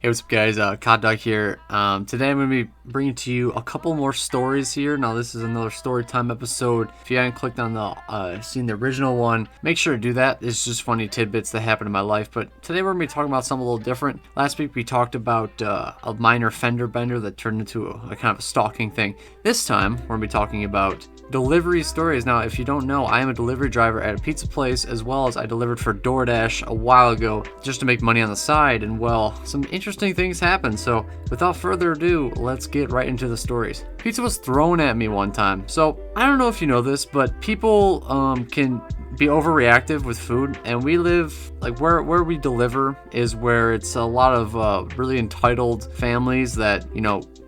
Hey, what's up, guys? Cod Dog here. Today I'm going to be bringing to you a couple more stories here. Now, this is another Storytime episode. If you haven't clicked on seen the original one, make sure to do that. It's just funny tidbits that happen in my life. But today we're going to be talking about something a little different. Last week we talked about a minor fender bender that turned into a kind of a stalking thing. This time we're going to be talking about delivery stories. Now, if you don't know, I am a delivery driver at a pizza place, as well as I delivered for DoorDash a while ago just to make money on the side. And well, some interesting things happen. So without further ado, let's get right into the stories. Pizza was thrown at me one time. So I don't know if you know this, but people can be overreactive with food, and we live like where we deliver is where it's a lot of really entitled families that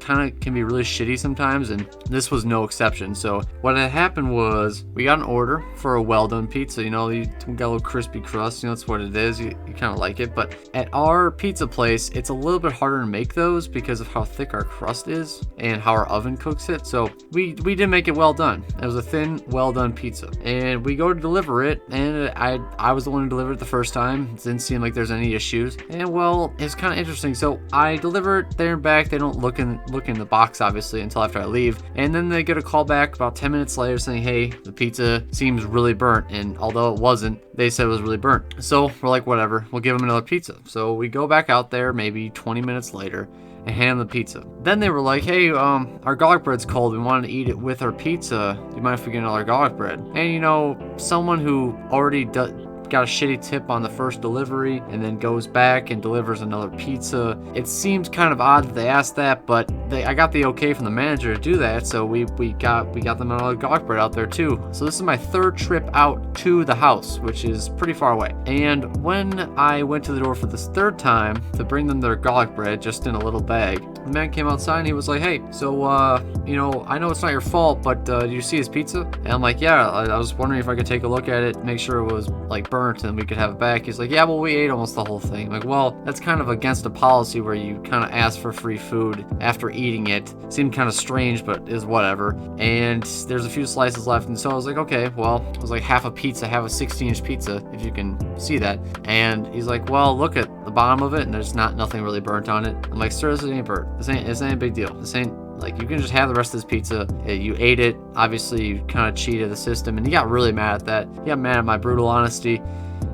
kind of can be really shitty sometimes, and this was no exception. So what had happened was we got an order for a well done pizza. You got a little crispy crust, that's what it is. You kind of like it. But at our pizza place, it's a little bit harder to make those because of how thick our crust is and how our oven cooks it. So we didn't make it well done. It was a thin, well done pizza, and we go to deliver it, and I was the one who delivered it the first time. It didn't seem like there's any issues, and well, it's kind of interesting. So I deliver it there and back. They don't look in the box obviously until after I leave, and then they get a call back about 10 minutes later saying, hey, the pizza seems really burnt. And although it wasn't, they said it was really burnt. So we're like, whatever, we'll give them another pizza. So we go back out there maybe 20 minutes later and hand them the pizza. Then they were like, hey, our garlic bread's cold. We wanted to eat it with our pizza. Do you mind if we get another garlic bread? And someone who already got a shitty tip on the first delivery and then goes back and delivers another pizza. It seemed kind of odd that they asked that, but I got the okay from the manager to do that, so we got them another garlic bread out there too. So this is my third trip out to the house, which is pretty far away. And when I went to the door for this third time to bring them their garlic bread just in a little bag, the man came outside and he was like, hey, so I know it's not your fault, but do you see his pizza? And I'm like, yeah, I was wondering if I could take a look at it, make sure it was like burnt and we could have it back. He's like, yeah, well, we ate almost the whole thing. I'm like, well, that's kind of against a policy where you kind of ask for free food after eating it. Seemed kind of strange, but is whatever. And there's a few slices left, and so I was like, okay, well, it was like half a pizza, half a 16-inch pizza, if you can see that. And he's like, well, look at the bottom of it, and there's nothing really burnt on it. I'm like, sir, this ain't burnt. This ain't a big deal. This ain't like, you can just have the rest of this pizza. You ate it. Obviously, you kind of cheated the system, and he got really mad at that. He got mad at my brutal honesty.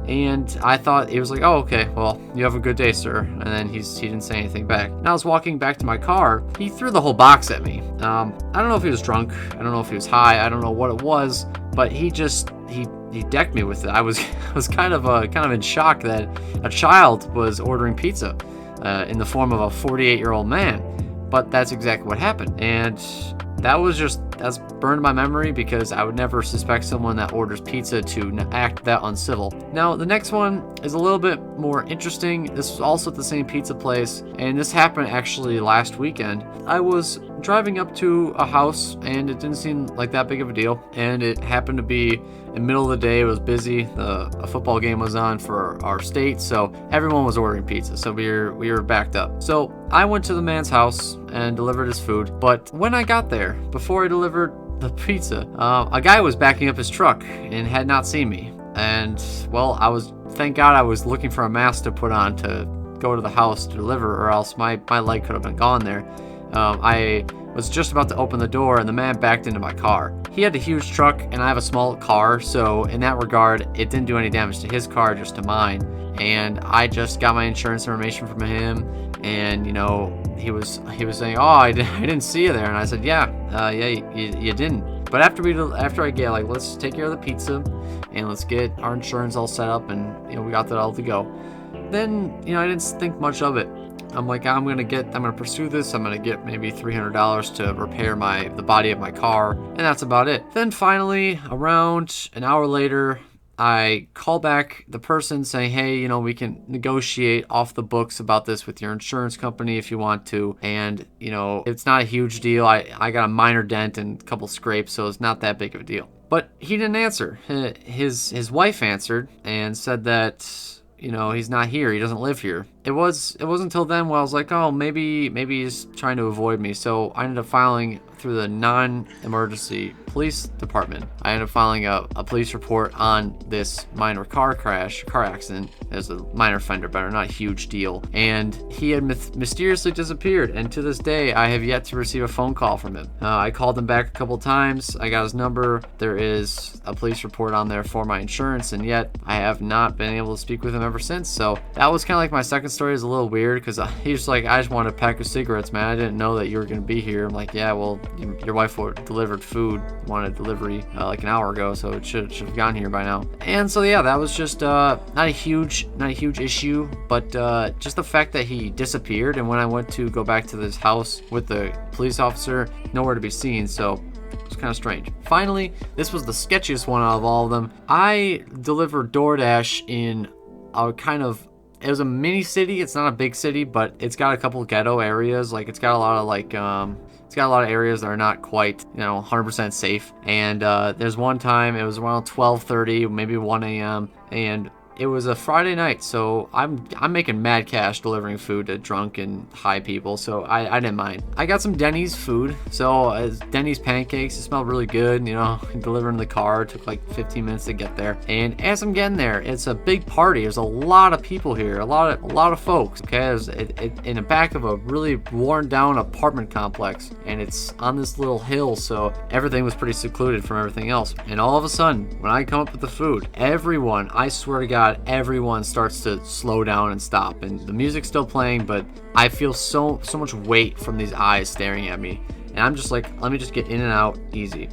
And I thought, he was like, oh, okay, well, you have a good day, sir. And then he didn't say anything back. And I was walking back to my car. He threw the whole box at me. I don't know if he was drunk. I don't know if he was high. I don't know what it was. But he decked me with it. I was kind of in shock that a child was ordering pizza in the form of a 48-year-old man. But that's exactly what happened. And that's burned my memory, because I would never suspect someone that orders pizza to act that uncivil. Now, the next one is a little bit more interesting. This was also at the same pizza place, and this happened actually last weekend. I was driving up to a house, and it didn't seem like that big of a deal, and it happened to be in the middle of the day. It was busy. A football game was on for our state, so everyone was ordering pizza, so we were backed up. So I went to the man's house and delivered his food, but when I got there, before I delivered the pizza, a guy was backing up his truck and had not seen me. And well, thank God I was looking for a mask to put on to go to the house to deliver, or else my leg could have been gone there. I was just about to open the door, and the man backed into my car. He had a huge truck, and I have a small car, so in that regard, it didn't do any damage to his car, just to mine. And I just got my insurance information from him, and he was saying, oh, I didn't see you there. And I said, yeah, you didn't. But after I get, like, let's take care of the pizza and let's get our insurance all set up, and we got that all to go. Then I didn't think much of it. I'm like, I'm gonna pursue this. I'm gonna get maybe $300 to repair the body of my car, and that's about it. Then finally, around an hour later, I call back the person saying, hey, we can negotiate off the books about this with your insurance company if you want to. And, it's not a huge deal. I got a minor dent and a couple scrapes, so it's not that big of a deal. But he didn't answer. His wife answered and said that, he's not here. He doesn't live here. It wasn't until then where I was like, oh, maybe he's trying to avoid me. So I ended up filing through the non-emergency police department. I ended up filing a police report on this minor car accident. It was a minor fender bender, not a huge deal. And he had mysteriously disappeared. And to this day, I have yet to receive a phone call from him. I called him back a couple times. I got his number. There is a police report on there for my insurance, and yet I have not been able to speak with him ever since. So that was kind of like my second story. Is a little weird because he was like, I just wanted a pack of cigarettes, man. I didn't know that you were going to be here. I'm like, yeah, well, your wife delivered food, wanted delivery like an hour ago, so it should have gotten here by now. And so yeah, that was just not a huge issue, but just the fact that he disappeared. And when I went to go back to this house with the police officer, nowhere to be seen. So it was kind of strange. Finally, this was the sketchiest one out of all of them. I delivered DoorDash in a it was a mini city. It's not a big city, but it's got a couple ghetto areas. Like it's got a lot of it's got a lot of areas that are not quite, 100% safe. And there's one time, it was around 12:30, maybe 1 a.m. and it was a Friday night, so I'm making mad cash delivering food to drunk and high people, so I didn't mind. I got some Denny's food, so Denny's pancakes, it smelled really good, delivering in the car, it took like 15 minutes to get there. And as I'm getting there, it's a big party. There's a lot of people here, a lot of folks, okay? There's in the back of a really worn down apartment complex, and it's on this little hill, so everything was pretty secluded from everything else. And all of a sudden, when I come up with the food, everyone, I swear to God, everyone starts to slow down and stop, and the music's still playing, but I feel so much weight from these eyes staring at me, and I'm just like, let me just get in and out easy.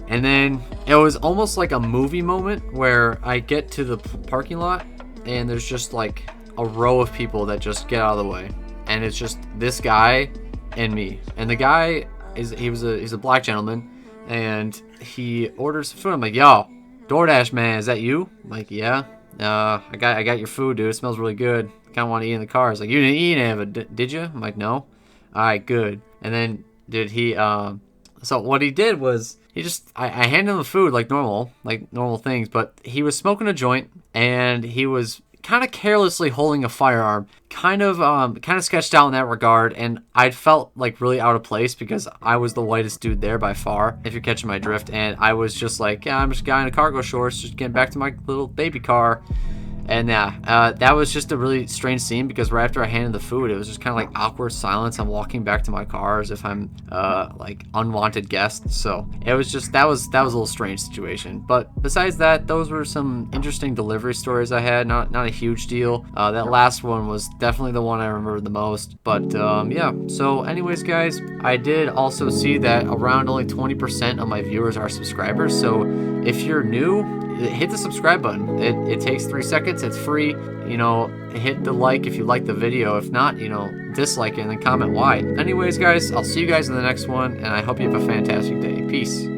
And then it was almost like a movie moment where I get to the parking lot and there's just like a row of people that just get out of the way, and it's just this guy and me. And the guy he's a black gentleman, and he orders food. I'm like, yo, DoorDash man, is that you? I'm like, yeah. I got your food, dude. It smells really good. Kind of want to eat in the car. He's like, you didn't eat any of it, did you? I'm like, no. All right, good. And then, dude, so what he did was I handed him the food like normal things, but he was smoking a joint, and he was kind of carelessly holding a firearm, kind of sketched out in that regard. And I felt like really out of place because I was the whitest dude there by far, if you're catching my drift. And I was just like, yeah, I'm just a guy in a cargo shorts, just getting back to my little baby car. And yeah, that was just a really strange scene because right after I handed the food, it was just kind of like awkward silence. I'm walking back to my car as if I'm like unwanted guest. So it was just that was a little strange situation. But besides that, those were some interesting delivery stories I had. Not a huge deal. That last one was definitely the one I remember the most. But yeah. So anyways, guys, I did also see that around only 20% of my viewers are subscribers. So if you're new, hit the subscribe button. It takes 3 seconds. It's free. Hit the like if you like the video. If not, dislike it and then comment why. Anyways, guys, I'll see you guys in the next one, and I hope you have a fantastic day. Peace.